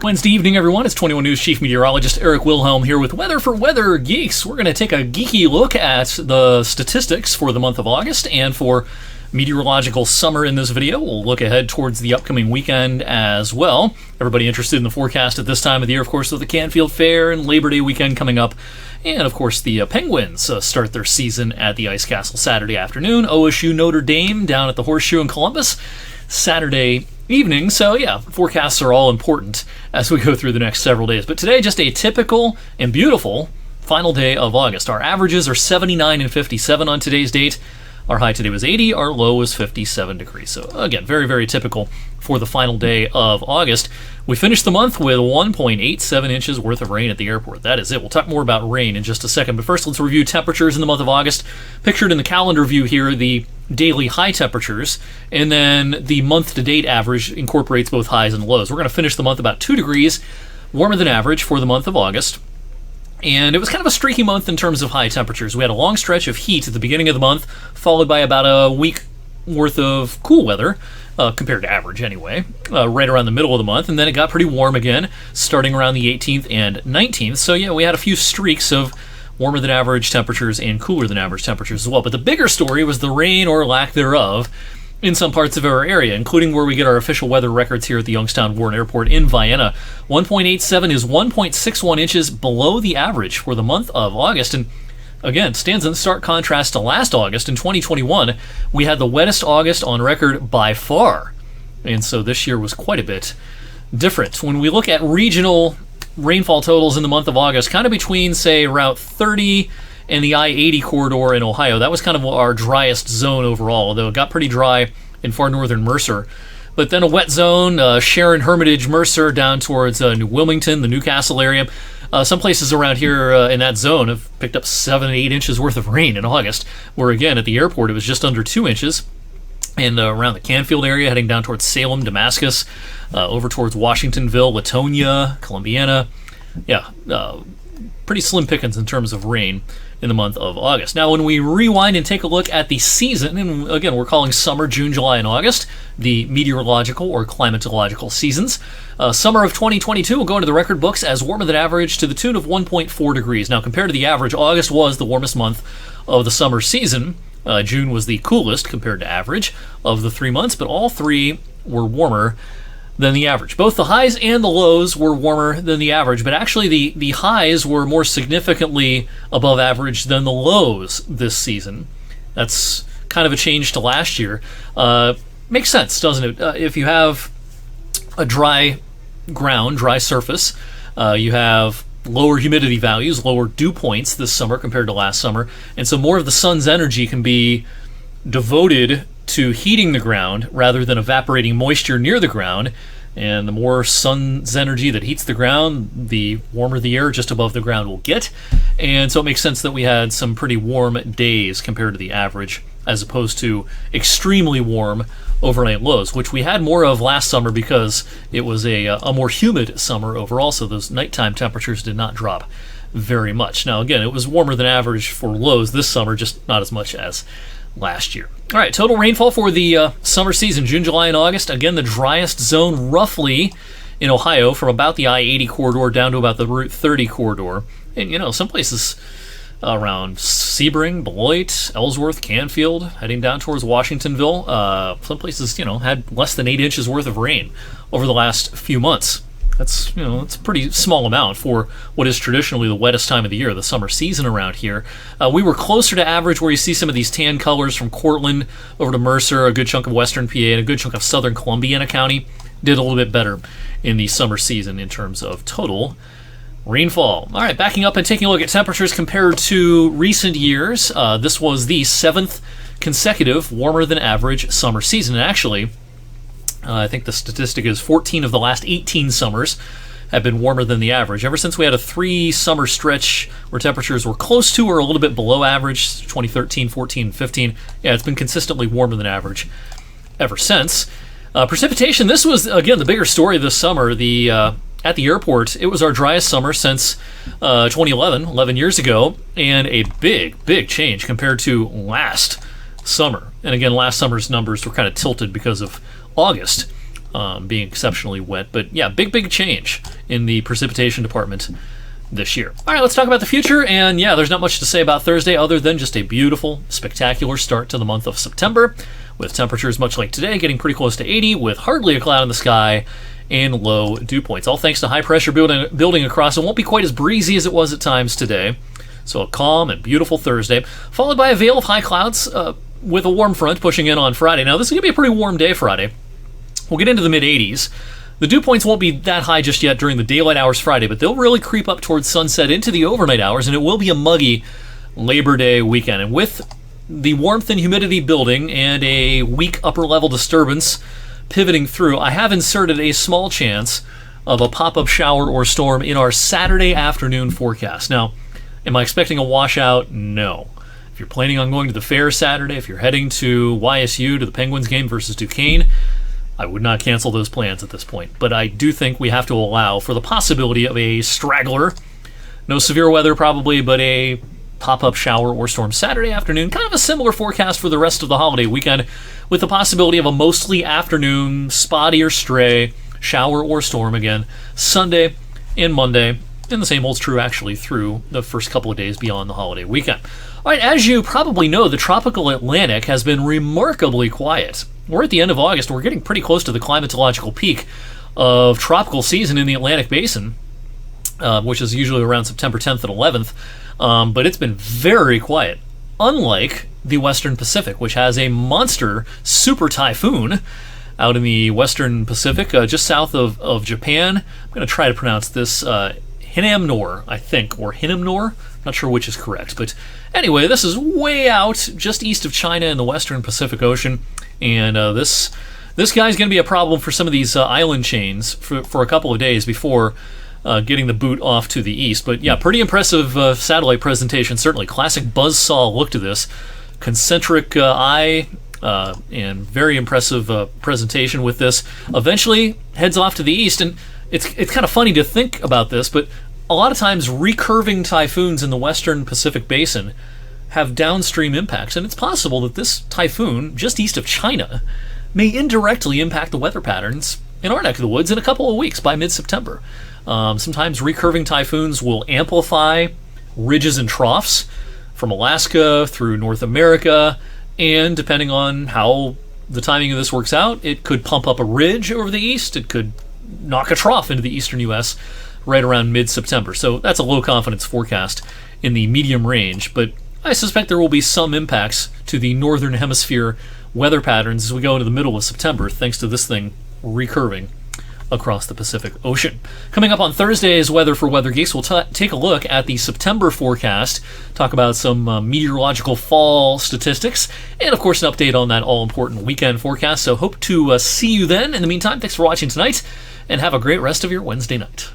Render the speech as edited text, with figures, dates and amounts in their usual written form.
Wednesday evening, everyone. It's 21 News Chief Meteorologist Eric Wilhelm here with Weather for Weather Geeks. We're going to take a geeky look at the statistics for the month of August and for meteorological summer in this video. We'll look ahead towards the upcoming weekend as well. Everybody interested in the forecast at this time of the year, of course, with the Canfield Fair and Labor Day weekend coming up. And, of course, the Penguins start their season at the Ice Castle Saturday afternoon. OSU Notre Dame down at the Horseshoe in Columbus Saturday evening. So, yeah, forecasts are all important as we go through the next several days. But today, just a typical and beautiful final day of August. Our averages are 79 and 57 on today's date. Our high today was 80, our low was 57 degrees. So again, very, very typical for the final day of August. We finished the month with 1.87 inches worth of rain at the airport. That is it. We'll talk more about rain in just a second. But first, let's review temperatures in the month of August. Pictured in the calendar view here, the daily high temperatures, and then the month-to-date average incorporates both highs and lows. We're going to finish the month about 2 degrees warmer than average for the month of August. And it was kind of a streaky month in terms of high temperatures. We had a long stretch of heat at the beginning of the month, followed by about a week worth of cool weather, compared to average anyway, right around the middle of the month. And then it got pretty warm again, starting around the 18th and 19th. So yeah, we had a few streaks of warmer than average temperatures and cooler than average temperatures as well. But the bigger story was the rain or lack thereof in some parts of our area, including where we get our official weather records here at the Youngstown Warren Airport in Vienna. 1.87 is 1.61 inches below the average for the month of August, and again, stands in stark contrast to last August. In 2021, we had the wettest August on record by far, and so this year was quite a bit different. When we look at regional rainfall totals in the month of August, kind of between, say, Route 30 and the I-80 corridor in Ohio. That was kind of our driest zone overall, although it got pretty dry in far northern Mercer. But then a wet zone, Sharon, Hermitage, Mercer, down towards New Wilmington, the Newcastle area. Some places around here in that zone have picked up 7 to 8 inches worth of rain in August, where again, at the airport, it was just under 2 inches. And around the Canfield area, heading down towards Salem, Damascus, over towards Washingtonville, Latonia, Columbiana. Yeah, pretty slim pickings in terms of rain in the month of August. Now, when we rewind and take a look at the season, and again, we're calling summer June, July, and August the meteorological or climatological seasons. Summer of 2022 will go into the record books as warmer than average to the tune of 1.4 degrees. Now, compared to the average, August was the warmest month of the summer season. June was the coolest compared to average of the 3 months, but all three were warmer than the average. Both the highs and the lows were warmer than the average, but actually the highs were more significantly above average than the lows this season. That's kind of a change to last year. Makes sense, doesn't it? If you have a dry ground, dry surface, you have lower humidity values, lower dew points this summer compared to last summer, and so more of the sun's energy can be devoted to heating the ground rather than evaporating moisture near the ground. And the more sun's energy that heats the ground, the warmer the air just above the ground will get. And so it makes sense that we had some pretty warm days compared to the average, as opposed to extremely warm overnight lows, which we had more of last summer because it was a more humid summer overall, so those nighttime temperatures did not drop very much. Now, again, it was warmer than average for lows this summer, just not as much as last year. All right, total rainfall for the summer season, June, July, and August. Again, the driest zone roughly in Ohio from about the I-80 corridor down to about the Route 30 corridor. And, you know, some places around Sebring, Beloit, Ellsworth, Canfield, heading down towards Washingtonville. Some places, you know, had less than 8 inches worth of rain over the last few months. That's, you know, it's a pretty small amount for what is traditionally the wettest time of the year, the summer season around here. We were closer to average, where you see some of these tan colors from Cortland over to Mercer, a good chunk of western PA, and a good chunk of southern Columbiana County. Did a little bit better in the summer season in terms of total rainfall. All right, backing up and taking a look at temperatures compared to recent years. This was the 7th consecutive warmer than average summer season. And actually, I think the statistic is 14 of the last 18 summers have been warmer than the average. Ever since we had a 3-summer stretch where temperatures were close to or a little bit below average, 2013, 14, 15, yeah, it's been consistently warmer than average ever since. Precipitation, this was, again, the bigger story this summer. The at the airport, it was our driest summer since 2011, 11 years ago, and a big change compared to last summer. And again, last summer's numbers were kind of tilted because of August being exceptionally wet. But yeah, big change in the precipitation department this year. All right, let's talk about the future. And yeah, there's not much to say about Thursday other than just a beautiful, spectacular start to the month of September, with temperatures much like today getting pretty close to 80 with hardly a cloud in the sky and low dew points. All thanks to high pressure building across. It won't be quite as breezy as it was at times today. So a calm and beautiful Thursday, followed by a veil of high clouds with a warm front pushing in on Friday. Now, this is going to be a pretty warm day Friday. We'll get into the mid-80s. The dew points won't be that high just yet during the daylight hours Friday, but they'll really creep up towards sunset into the overnight hours, and it will be a muggy Labor Day weekend. And with the warmth and humidity building and a weak upper-level disturbance pivoting through, I have inserted a small chance of a pop-up shower or storm in our Saturday afternoon forecast. Now, am I expecting a washout? No. If you're planning on going to the fair Saturday, if you're heading to YSU to the Penguins game versus Duquesne, I would not cancel those plans at this point. But I do think we have to allow for the possibility of a straggler. No severe weather probably, but a pop-up shower or storm Saturday afternoon. Kind of a similar forecast for the rest of the holiday weekend, with the possibility of a mostly afternoon, spotty or stray shower or storm again Sunday and Monday. And the same holds true actually through the first couple of days beyond the holiday weekend. All right, as you probably know, the tropical Atlantic has been remarkably quiet. We're at the end of August. We're getting pretty close to the climatological peak of tropical season in the Atlantic Basin, which is usually around September 10th and 11th. But it's been very quiet, unlike the Western Pacific, which has a monster super typhoon out in the Western Pacific, just south of Japan. I'm going to try to pronounce this Hinamnor, I think, or Hinamnor. Not sure which is correct. But anyway, this is way out, just east of China in the Western Pacific Ocean. And this guy's going to be a problem for some of these island chains for a couple of days before getting the boot off to the east. But yeah, pretty impressive satellite presentation, certainly. Classic buzzsaw look to this. Concentric eye and very impressive presentation with this. Eventually heads off to the east, and it's kind of funny to think about this, but a lot of times recurving typhoons in the Western Pacific Basin have downstream impacts, and it's possible that this typhoon just east of China may indirectly impact the weather patterns in our neck of the woods in a couple of weeks by mid-September. Sometimes recurving typhoons will amplify ridges and troughs from Alaska through North America, and depending on how the timing of this works out, it could pump up a ridge over the east, it could knock a trough into the eastern U.S. right around mid-September. So that's a low confidence forecast in the medium range, but I suspect there will be some impacts to the northern hemisphere weather patterns as we go into the middle of September, thanks to this thing recurving across the Pacific Ocean. Coming up on Thursday's Weather for Weather Geeks, we'll take a look at the September forecast, talk about some meteorological fall statistics, and of course an update on that all-important weekend forecast. So hope to see you then. In the meantime, thanks for watching tonight, and have a great rest of your Wednesday night.